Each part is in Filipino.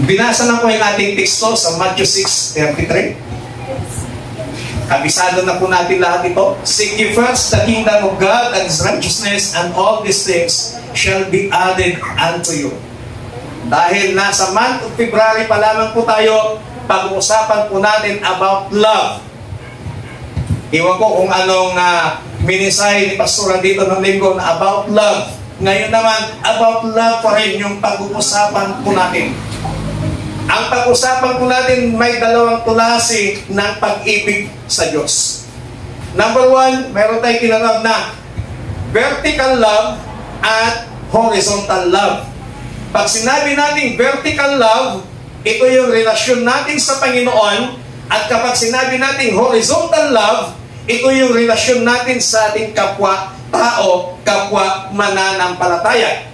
Binasa na po yung ating teksto sa Matthew 6:33. Kabisado na po natin lahat ito. Seek ye first the kingdom of God and His righteousness, and all these things shall be added unto you. Dahil nasa month of February pa lamang po tayo, pag-uusapan po natin about love. Iwan ko kung anong minisahe ni Pastora dito ng linggo na about love. Ngayon naman, about love pa rin yung pag-uusapan po natin. Ang pag-usapan po natin may dalawang tulasi ng pag-ibig sa Diyos. Number one, mayroon tayong tinatawag na vertical love at horizontal love. Pag sinabi natin vertical love, ito yung relasyon natin sa Panginoon. At kapag sinabi natin horizontal love, ito yung relasyon natin sa ating kapwa-tao, kapwa mananampalataya.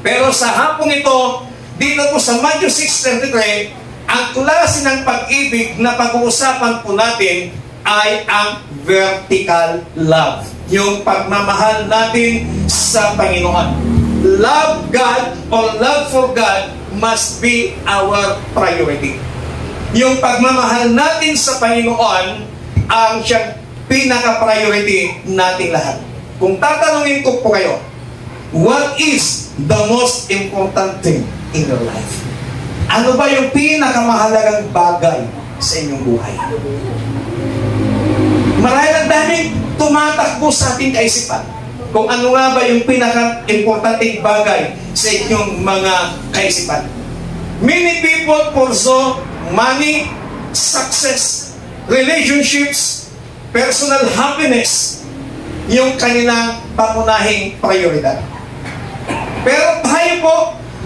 Pero sa hapong ito, dito po sa Matthew 6:33, ang klase ng pag-ibig na pag-uusapan po natin ay ang vertical love. Yung pagmamahal natin sa Panginoon. Love God or love for God must be our priority. Yung pagmamahal natin sa Panginoon ang siyang pinaka-priority nating lahat. Kung tatanungin ko po kayo, what is the most important thing in your life? Ano ba yung pinakamahalagang bagay sa inyong buhay? Marahil ang daming tumatakbo sa ating kaisipan. Kung ano nga ba yung pinaka-importanting bagay sa inyong mga kaisipan. Many people pursue money, success, relationships, personal happiness, yung kanilang pangunahing prioridad. Pero tayo po,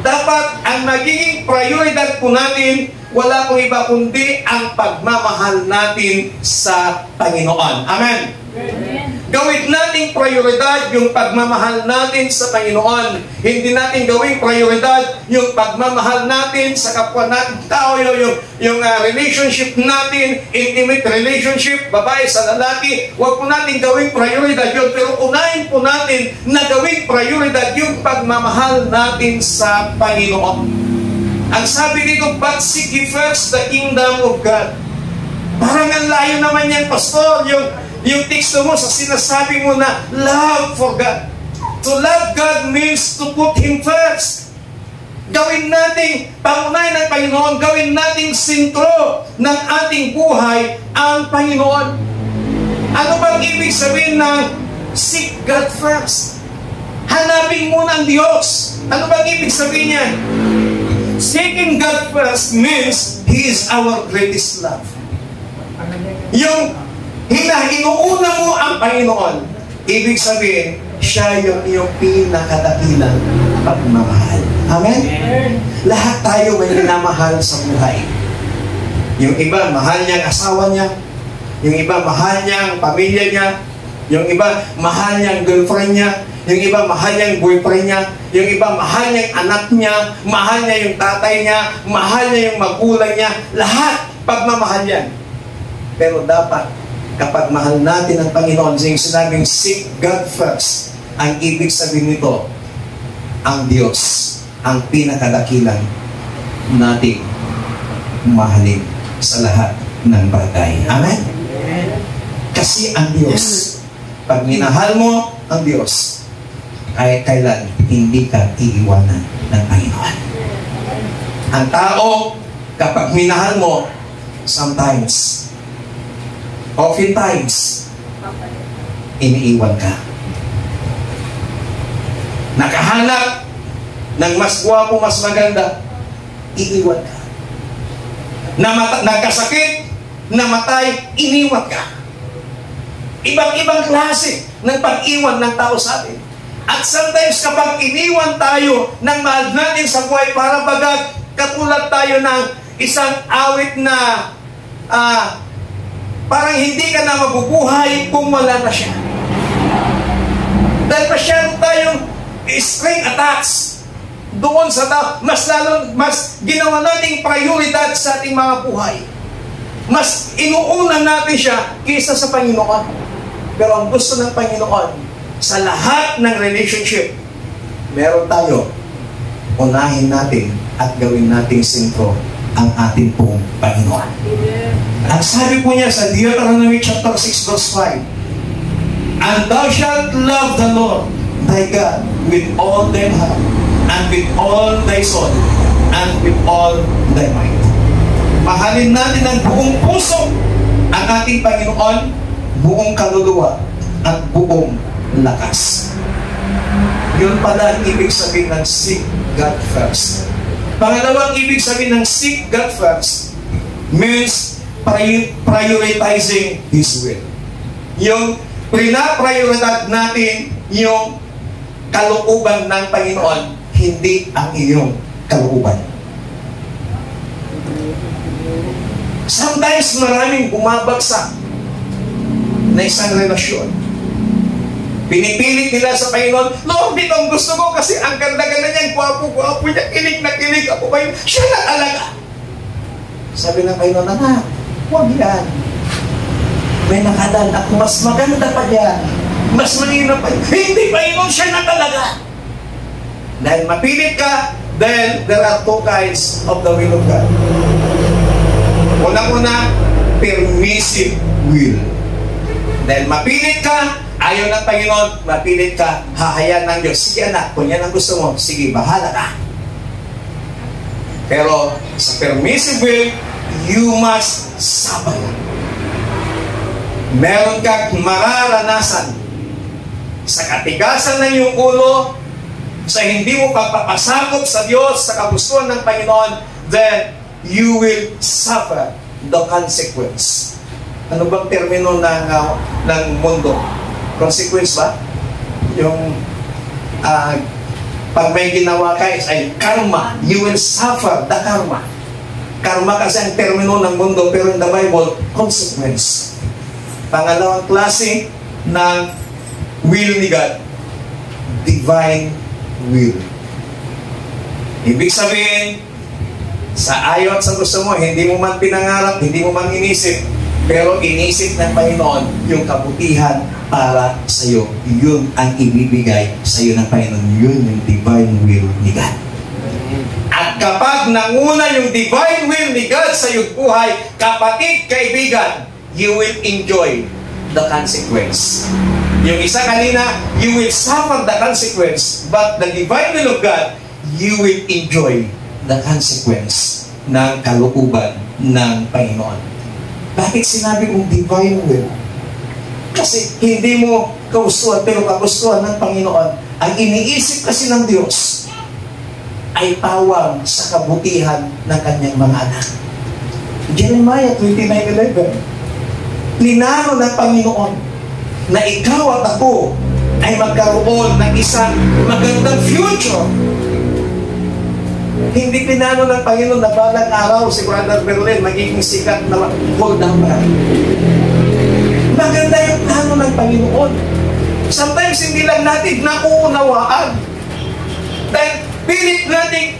dapat ang magiging prioridad po natin, wala pong iba kundi ang pagmamahal natin sa Panginoon. Amen? Amen. Gawin nating prioridad yung pagmamahal natin sa Panginoon. Hindi natin gawing prioridad yung pagmamahal natin sa kapwa natin tao, yung relationship natin, intimate relationship, babae sa lalaki. Huwag po natin gawing prioridad yun. Pero unahin po natin na gawing prioridad yung pagmamahal natin sa Panginoon. Ang sabi dito, but seek ye first the kingdom of God. Parang ang layo naman yan, Pastor, yung teksto mo sa sinasabi mo na love for God. To love God means to put Him first. Gawin natin, pangunahin ng Panginoon, gawin nating sentro ng ating buhay ang Panginoon. Ano bang ibig sabihin ng seek God first? Hanapin muna ang Diyos. Ano bang ibig sabihin niya? Seeking God first means He is our greatest love. Yung inuuna mo ang Panginoon, ibig sabihin, siya yung iyong pinakadakilang pagmamahal. Amen? Lahat tayo may minamahal sa buhay. Yung iba, mahal niya ang asawa niya. Yung iba, mahal niya ang pamilya niya. Yung iba, mahal niya ang girlfriend niya. Yung iba, mahal niya ang boyfriend niya. Yung iba, mahal niya ang anak niya. Mahal niya yung tatay niya. Mahal niya yung magulang niya. Lahat, pagmamahal yan. Pero dapat, kapag mahal natin ang Panginoon, yung sinabing seek God first, ang ibig sabihin nito, ang Diyos, ang pinakadakilang nating mahalin sa lahat ng bagay. Amen? Kasi ang Diyos, pag minahal mo ang Diyos, ay kailan hindi ka iiwanan ng Panginoon. Ang tao, kapag minahal mo, sometimes, oftentimes, iniiwan ka. Nakahanap ng mas gwapo, mas maganda, iiwan ka. Nagkasakit, namatay, iniwan ka. Ibang-ibang klase ng pag-iwan ng tao sa atin. At sometimes kapag iniwan tayo ng mahal natin sa buhay, para bagag katulad tayo ng isang awit na parang hindi ka na mabubuhay kung wala na siya. Dahil masyado tayong string attached doon sa tao. Mas ginawa nating prioridad sa ating mga buhay. Mas inuuna natin siya kaysa sa Panginoon. Pero ang gusto ng Panginoon, sa lahat ng relationship, meron tayo, unahin natin at gawin nating sentro ang ating pong Panginoon. Ang sabi po niya sa Deuteronomy chapter 6 verse 5, "And thou shalt love the Lord thy God with all thy heart, and with all thy soul, and with all thy might." Mahalin natin ng buong puso ang ating Panginoon, buong kaluluwa, at buong lakas. Yun pala ang ibig sabihin ng seek God first. Pangalawang ibig sabihin ng seek God first means prioritizing His will. Yung pinaprioridad natin yung kalooban ng Panginoon, hindi ang iyong kalooban. Sometimes maraming bumabagsak na isang relasyon. Pinipilit nila sa Panginoon, "Lord, dito ang gusto ko kasi ang ganda-ganda niya, gwapo-gwapo niya, kilig na kilig ako ba yun? Siya na talaga." Sabi ng Panginoon, "Anak, huwag yan. May nakadan ako, mas maganda pa yan. Mas malinaw pa yan." Hindi, Panginoon, siya na talaga. Dahil mapilit ka, then there are two kinds of the will of God. Unang-una, permissive will. Dahil mapilit ka, ayaw ng Panginoon, mapilit ka, hahayaan ng Diyos. "Sige anak, kung yan ang gusto mo, sige, bahala ka." Pero sa permissive will, you must suffer. Meron kang mararanasan sa katigasan ng iyong ulo, sa hindi mo pagpapasakop sa Diyos, sa kagustuhan ng Panginoon, then you will suffer the consequence. Ano bang termino ng mundo? Consequence ba? Yung pag may ginawa ka ay karma. You will suffer the karma. Karma kasi ang termino ng mundo, pero in the Bible, consequence. Pangalawang klase ng will ni God, divine will. Ibig sabihin, sa ayaw at sa gusto mo, hindi mo man pinangarap, hindi mo man inisip, pero inisip ng Panginoon yung kabutihan para sa iyo. Yun ang ibibigay sa iyo ng Panginoon. Yun yung divine will ni God. At kapag nanguna yung divine will ni God sa iyong buhay, kapatid, kaibigan, you will enjoy the consequence. Yung isa kanina, you will suffer the consequence, but the divine will of God, you will enjoy the consequence ng kalooban ng Panginoon. Bakit sinabi kong divine will? Kasi hindi mo kagustuhan, pero kagustuhan ng Panginoon. Ang iniisip kasi ng Diyos ay tawag sa kabutihan ng kanyang mga anak. Jeremiah 29:11, linano ng Panginoon na ikaw at ako ay magkaroon ng isang magandang future. Hindi pinano ng Panginoon na balang araw si Brother Berlin magiging sikat na gold number. Maganda yung plano ng Panginoon. Sometimes hindi lang natin nakuunawaan. Dahil pilit natin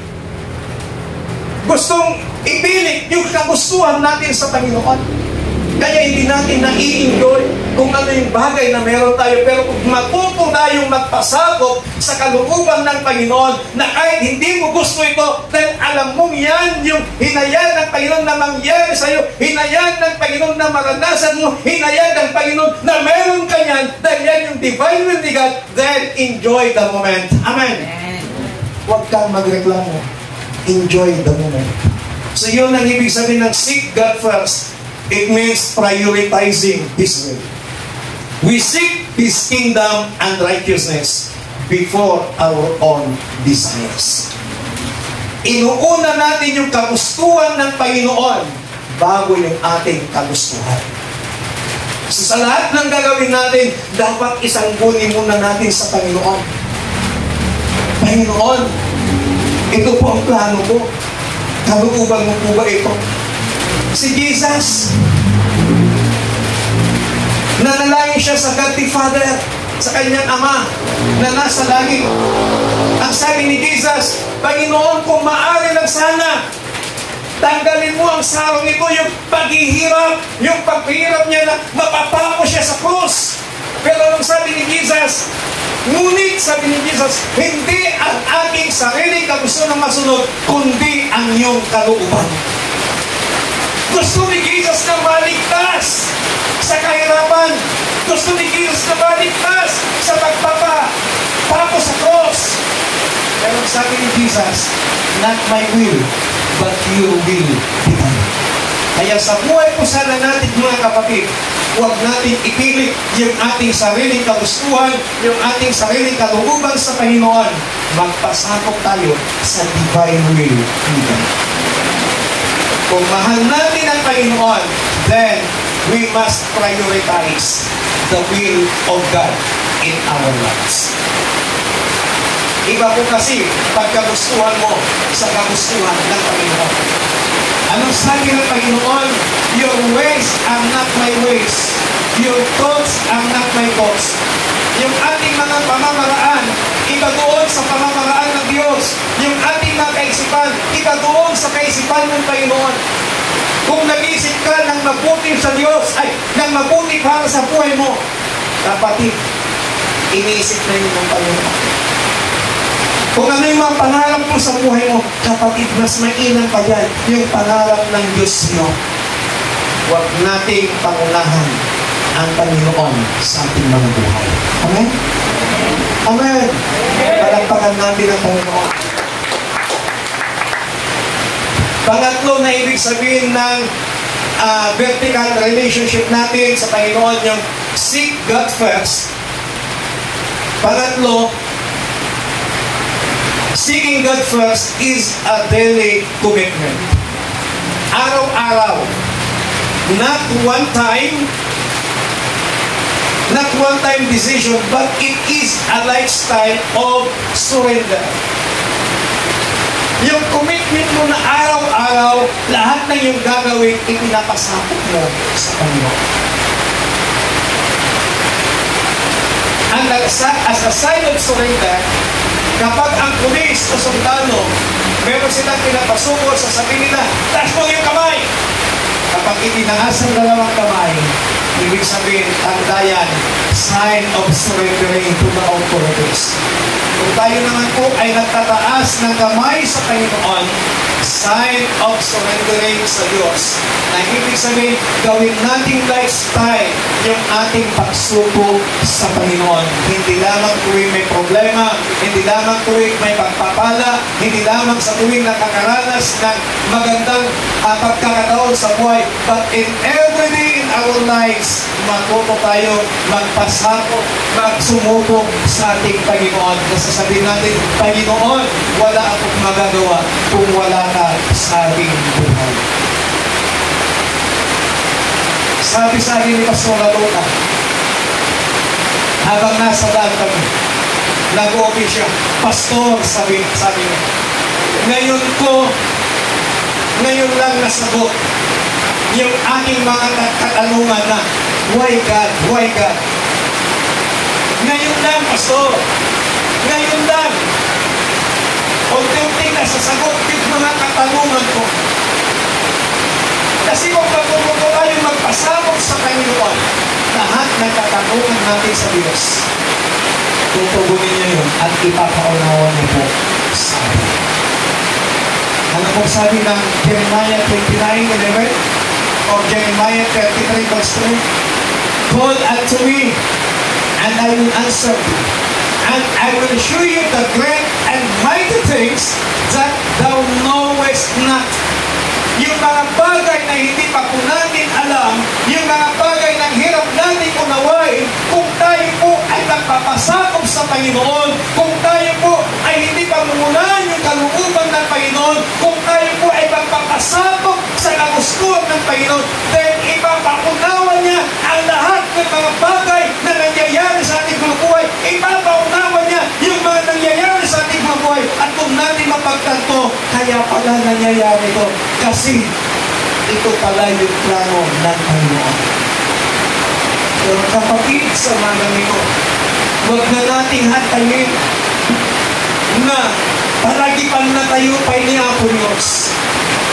gustong ipilit yung kagustuhan natin sa Panginoon. Kaya hindi natin nai-enjoy kung ano yung bagay na meron tayo. Pero kung matuto tayong magpasakop sa kalooban ng Panginoon na kahit hindi mo gusto ito, then alam mong yan yung hinayaan ng Panginoon na mangyari sa iyo, hinayaan ng Panginoon na maranasan mo, hinayaan ng Panginoon na meron ka yan, dahil yan yung divine will ni God, then enjoy the moment. Amen. Huwag kang magreklamo. Enjoy the moment. So yun ang ibig sabihin ng seek God first. It means prioritizing His will. We seek His kingdom and righteousness before our own desires. Inuuna natin yung kagustuhan ng Panginoon bago yung ating kagustuhan. So sa lahat ng gagawin natin, dapat isanggunin muna natin sa Panginoon. Panginoon, ito po ang plano ko. Kalooban mo po ba ito? Si Jesus, nanalangin siya sa God the Father, sa kanyang Ama na nasa langit. Ang sabi ni Jesus, Panginoon, kung maaari lang sana, tanggalin mo ang sarong ito, yung paghihirap, yung paghihirap niya na mapapako siya sa krus. Pero ang sabi ni Jesus, Ngunit sabi ni Jesus, hindi ang aking sarili kagusto na masunod, kundi ang iyong kalooban. Gusto ni Jesus na maligtas sa kahirapan. Gusto ni Jesus na maligtas sa pagpapatapos sa cross. Pero sabi ni Jesus, not my will, but your will be done. Kaya sa buhay po sana natin mga kapatid, huwag natin ipilit yung ating sariling kagustuhan, yung ating sariling kalooban sa Panginoon. Magpasakop tayo sa divine will. Kung mahal natin ang Panginoon, then we must prioritize the will of God in our lives. Iba po kasi pagkagustuhan mo sa kagustuhan ng Panginoon. Anong sabi ng Panginoon? Your ways are not my ways. Your thoughts are not my thoughts. Yung ating mga pamamaraan, iba doon sa pamamaraan ng Diyos. Yung ating mga kaisipan, iba doon sa kaisipan ng Panginoon. Kung nag-isip ka ng mabuti sa Diyos, ng mabuti para sa buhay mo, kapatid, iniisip na yun ng Panginoon. Kung ano yung mga pangarap mo sa buhay mo, kapatid, mas mainam pa yan yung pangarap ng Diyos mo. Huwag nating pangunahan ang Panginoon sa ating mga buhay. Amen? Amen! Palakpakan natin ang Panginoon. Pangatlo na ibig sabihin ng vertical relationship natin sa Panginoon, yung seek God first. Pangatlo, seeking God first is a daily commitment. Araw-araw. Not one time decision, but it is a lifestyle of surrender. Yung commitment mo na araw-araw, lahat ng yung gagawin, ipinapasakot mo sa Panginoon. And as a sign of surrender, kapag ang pulis o sundalo, meron silang pinapasuko, sasabihin nila, taas mo yung kamay! Kapag itinaas ang dalawang kamay, ibig sabihin, tandayan, sign of surrendering to the authorities. Kung tayo naman po ay nagtataas ng kamay sa Panginoon, sign of surrendering sa Diyos. Na ibig sabihin, gawin nating lifestyle yung ating pagsuko sa Panginoon. Hindi lamang tuwing may problema, hindi lamang tuwing may pagpapala, hindi lamang sa tuwing nakakaranas ng magandang pagkakataon sa buhay, but in every day in our lives, matuto tayo magpasako, magsumuko sa ating Panginoon. Nasasabihin natin, Panginoon, wala akong magagawa kung wala ka sa ating buhay. Sabi sa akin ni Pastor Lalota, habang nasa daan kami, nag-open siya, Pastor, sabi niya, ngayon lang nasagot yung aking mga katanungan na, why God? Why God? Ngayon lang, Pastor. Ngayon lang. Unti-unti nasasagot yung mga katanungan ko. Kasi kung pagpupunto tayo magpasabog sa Panginoon, lahat ng katanungan natin sa Diyos, tutugunin niya yun at ipapaunawa niya po sa atin. Ano pong sabi ng Jeremiah 29:11 o Jeremiah 33 verse 3? Call unto me, and I will answer you, and I will show you the great and mighty things that thou knowest not. Yung mga bagay na hindi pa po natin alam, yung mga bagay na hirap natin unawain, kung tayo po ay nagpapasakop sa Panginoon, kung tayo po ay hindi pamungunahan yung kalooban ng Panginoon, kung tayo po ay magpapasakop sa kagustuhan ng Panginoon, then ipapaunawan niya ang lahat ng mga bagay na nangyayari sa ating buhay. Ipapaunawan niya yung mga nangyayari sa ating buhay. At kung natin mapagtanto, kaya pala nangyayari ito. Kasi ito pala yung plano ng Panginoon. Pero kapatid sa mga ito, huwag na nating hatayin na palagipan na tayo pa niya po Diyos.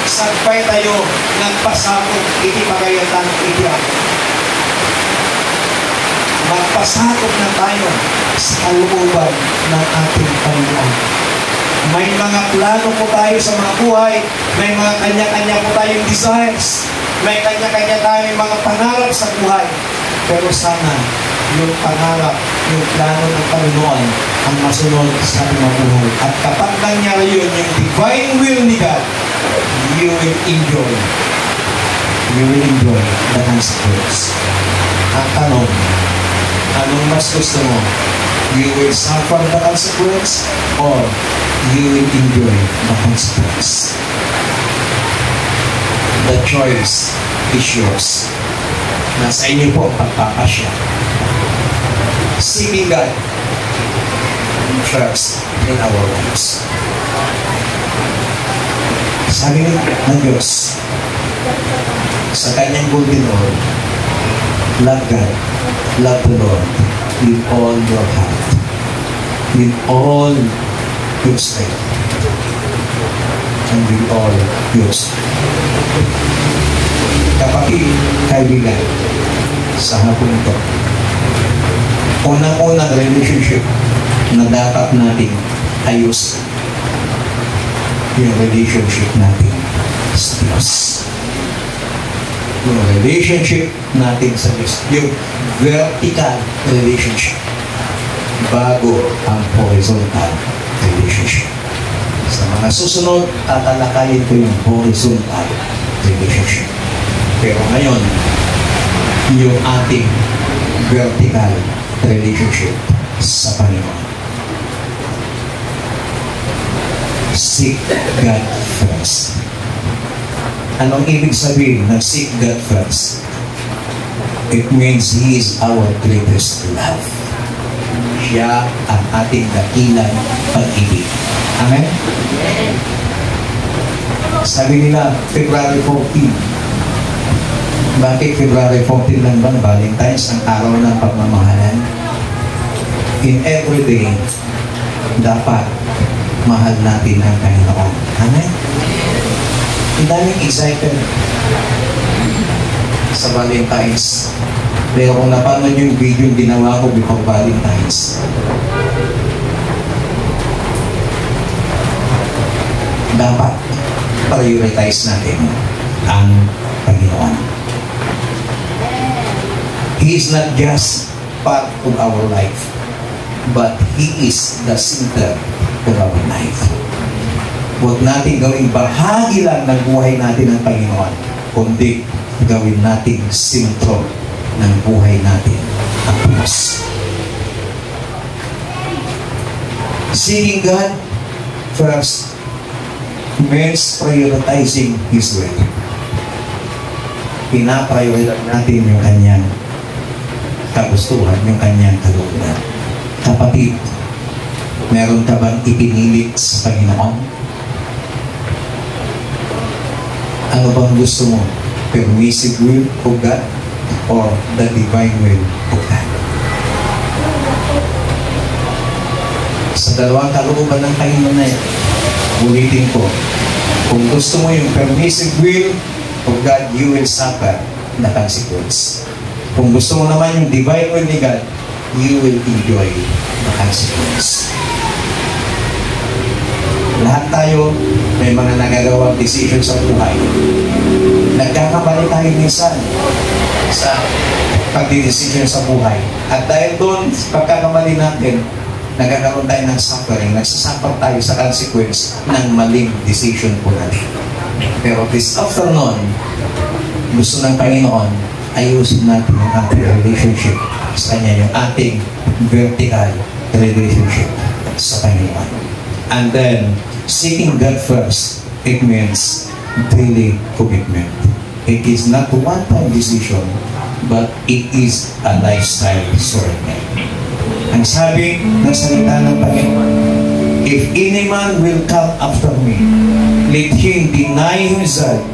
Sagpay tayo nagpasakot, iti pagayatan, iti ako. magpasakop na tayo sa kalooban ng ating Panginoon. May mga plano po tayo sa mga buhay, may mga kanya-kanya po tayong desires, may kanya-kanya tayong mga pangarap sa buhay. Pero sana, yung pangarap, yung plano ng Panginoon ang masunod sa ating mga buhay. At kapag nangyari yun, yung divine will ni God, you will enjoy the consequence. Ang tanong, anong mas gusto mo? You will suffer the consequence or you will enjoy the consequence? The choice is yours. Nasa inyo po ang pagpapasya. Seeking God first in our lives. Sabi ng Diyos sa kanyang golden rule, love God, love the Lord with all your heart, with all your strength, and with all your strength. Kapatid, kaibigan, sa hapon ito, unang-unang relationship na dapat natin ayusin yung relationship natin sa Diyos. Yung relationship natin sa Diyos. Yung vertical relationship bago ang horizontal relationship. Sa mga susunod, tatalakayin ko yung horizontal relationship. Pero ngayon, yung ating vertical relationship sa Panginoon. Seek God first. Anong ibig sabihin ng seek God first? It means He is our greatest love. Siya ang ating dakilang pag-ibig. Amen? Sabi nila, February 14. Bakit February 14 lang ba? Valentine's, ang araw ng pagmamahalan. In every day, dapat mahal natin ang Panginoon. Amen? Ang daming excited sa Valentine's. Pero kung napanood yung video yung ginawa ko before Valentine's, dapat prioritize natin ang Panginoon. He is not just part of our life, but He is the center of our life. Huwag natin gawing bahagi lang ng buhay natin ng Panginoon, kundi gawin natin sentro ng buhay natin ang Diyos. Seeking God first means prioritizing His will. Pinaprioritize natin yung kanyang kagustuhan, yung kanyang kalooban. Kapatid, meron ka bang ipinilit sa Panginoon? Ano bang gusto mo? Permissive will of God or the divine will of God? Sa dalawang kalooban ng Panginoon na yan, ulitin ko, kung gusto mo yung permissive will of God, you will suffer the consequence. Kung gusto mo naman yung divine will ni God, you will enjoy the consequence. Lahat tayo may mga nagagawang decision sa buhay. Nagkakamali tayo minsan sa pagdidesisyon sa buhay. At dahil doon, pagkakamali natin, nagkakaroon tayo ng suffering. Nagsasuffer tayo sa consequence ng maling decision po natin. Pero this afternoon, gusto ng Panginoon, ayusin natin yung ating relationship sa Kanya, yung ating vertical relationship sa Panginoon. And then, seeking God first, it means daily commitment. It is not a one-time decision, but it is a lifestyle surrender. Ang sabi ng salita ng Panginoon, if any man will come after me, let him deny himself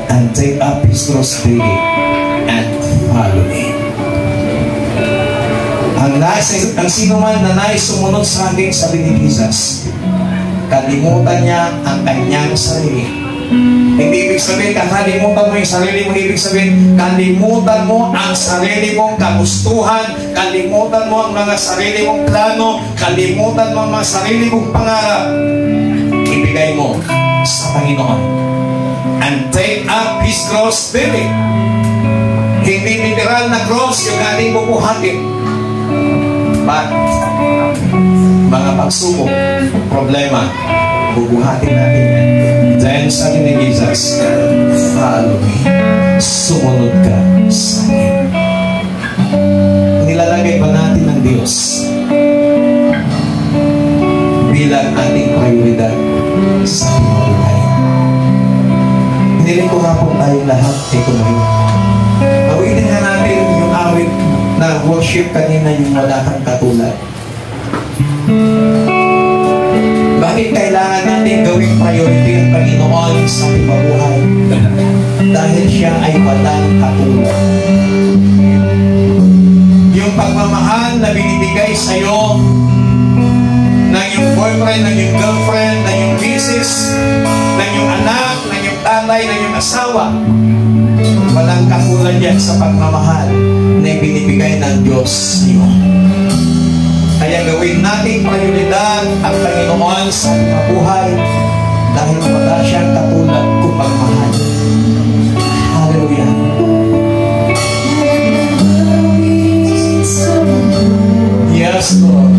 and take up his cross daily and follow me. Ang sino man na nais sumunod sa akin, sabi ni Jesus, kalimutan niya ang kanyang sarili. Hindi ibig sabihin, kakalimutan mo yung sarili mo, ibig sabihin, kalimutan mo ang sarili mong kagustuhan, kalimutan mo ang mga sarili mong plano, kalimutan mo ang mga sarili mong pangarap. Ibigay mo sa Panginoon. And take up His cross daily. Hindi literal na cross yung ating bubuhatin. But, mga pagsubok, problema, bubuhatin natin yan. Then sabi ni Jesus, follow me. Sumunod ka sa akin. Nilalagay ba natin ng Diyos bilang ating prioridad sa ating buhay? Hiniling ko nga po tayong lahat ay kumain. Awitin nga natin yung awit na worship kanina, yung wala kang katulad. Bakit kailangan natin gawing priority ang Panginoon sa ating mabuhay? Dahil siya ay walang katulad. Yung pagmamahal na binibigay sa'yo ng yung boyfriend, ng yung girlfriend, ng yung misis, ng yung anak, ng yung tatay, ng yung asawa, walang katulad yan sa pagmamahal na binibigay ng Diyos sa'yo. Kaya gawin nating prioridad ang Panginoon sa ating mabuhay dahil wala siyang katulad kung pagmahal. Hallelujah. Yes, Lord.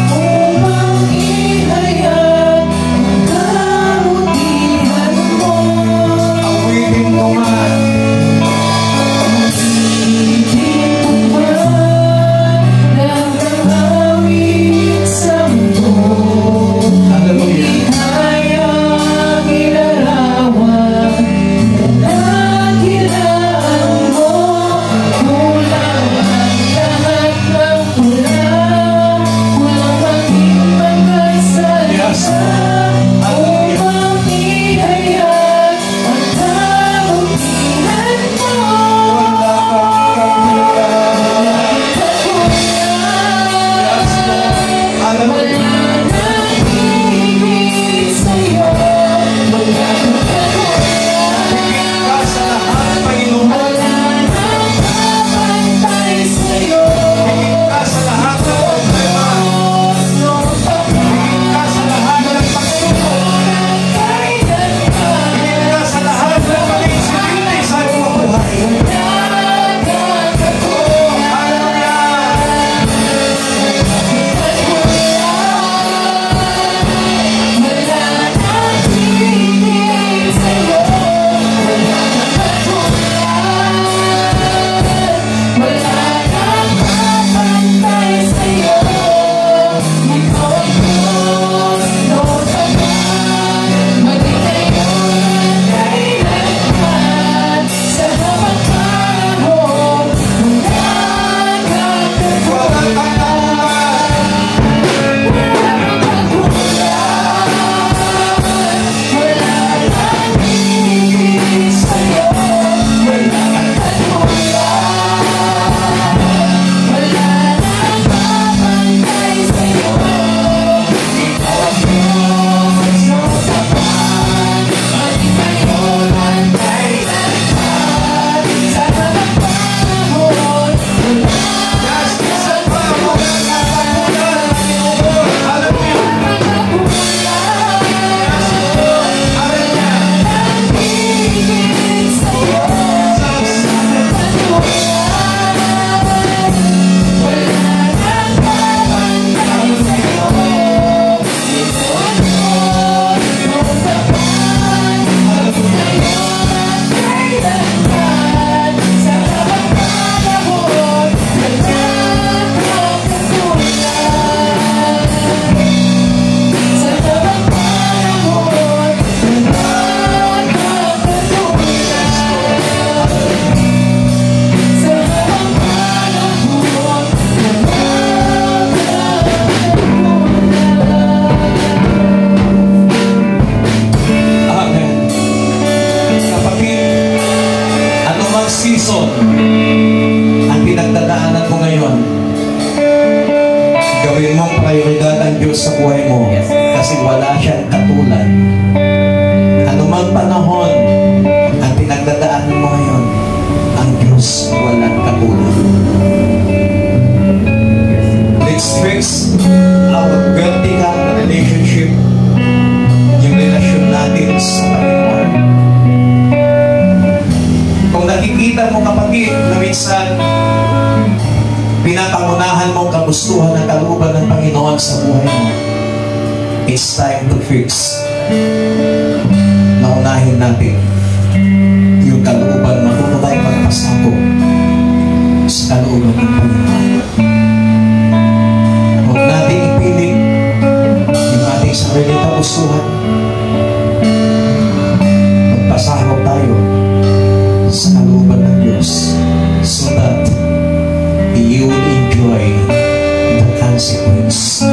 Umang ihayag ang kabutihan person ang pinagdadaanan mo ngayon, gawin mong prioridad ang Diyos sa buhay mo kasi wala siyang katulad. Anumang panahon ang pinagdadaanan mo ngayon, ang Diyos walang katulad. Let's fix our vertical relationship, yung relasyon natin sa Panginoon. Kung nakikita mo, kapatid, na minsan pinapangunahan mo kagustuhan ng kalooban ng Panginoon sa buhay mo, it's time to fix. Naunahin natin yung kalooban, matuto tayo magpasako sa kalooban ng Panginoon. Huwag natin ipilit yung ating sarili kagustuhan. Magpasako tayo sa kalooban ng Diyos so that you will enjoy the consequence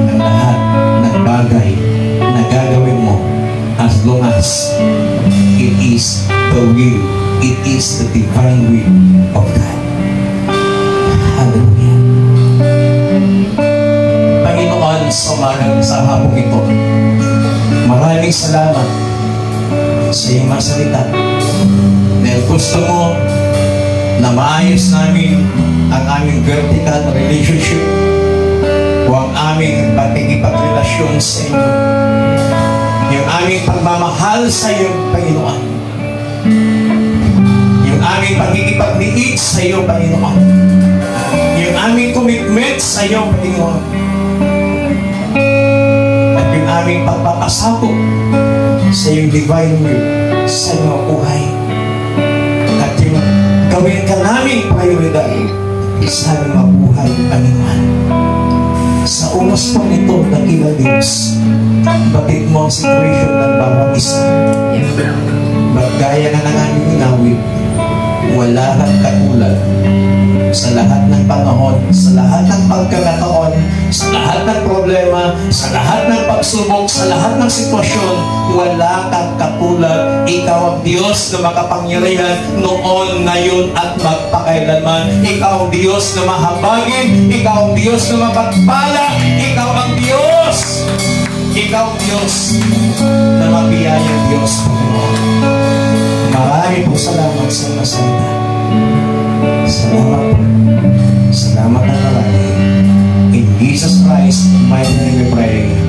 ng lahat ng bagay na gagawin mo as long as it is the will, it is the divine will of God. Hallelujah. Panginoon, sa hapong ito, maraming salamat sa iyong mga salita. Dahil gusto mo na maayos namin ang aming vertical relationship o ang aming pagkikipagrelasyon sa inyo. Yung aming pagmamahal sa iyo, Panginoon. Yung aming pagkikipagniit sa iyo, Panginoon. Yung aming commitment sa iyo, Panginoon. At yung aming pagpapasako sa iyong divine will sa iyong buhay. At yung gawin ka namin prioridad sa aming mabuhay, Panginoon. Sa oras pang ito, dakila Diyos, batid mo ang situation ng bawat isa. Gaya na ng aming inawit, wala kang katulad sa lahat ng panahon, sa lahat ng pagkakataon, sa lahat ng problema, sa lahat ng pagsubok, sa lahat ng sitwasyon, wala kang katulad. Ikaw ang Diyos na makapangyarihan noon, ngayon, at magpakailanman. Ikaw ang Diyos na mahabagin. Ikaw ang Diyos na mapagpala. Ikaw ang Diyos. Ikaw ang Diyos na mabiyayang Diyos, Panginoon. Maraming po salamat sa mga salita. Salamat po. Salamat na marami. In Jesus Christ, my name we pray.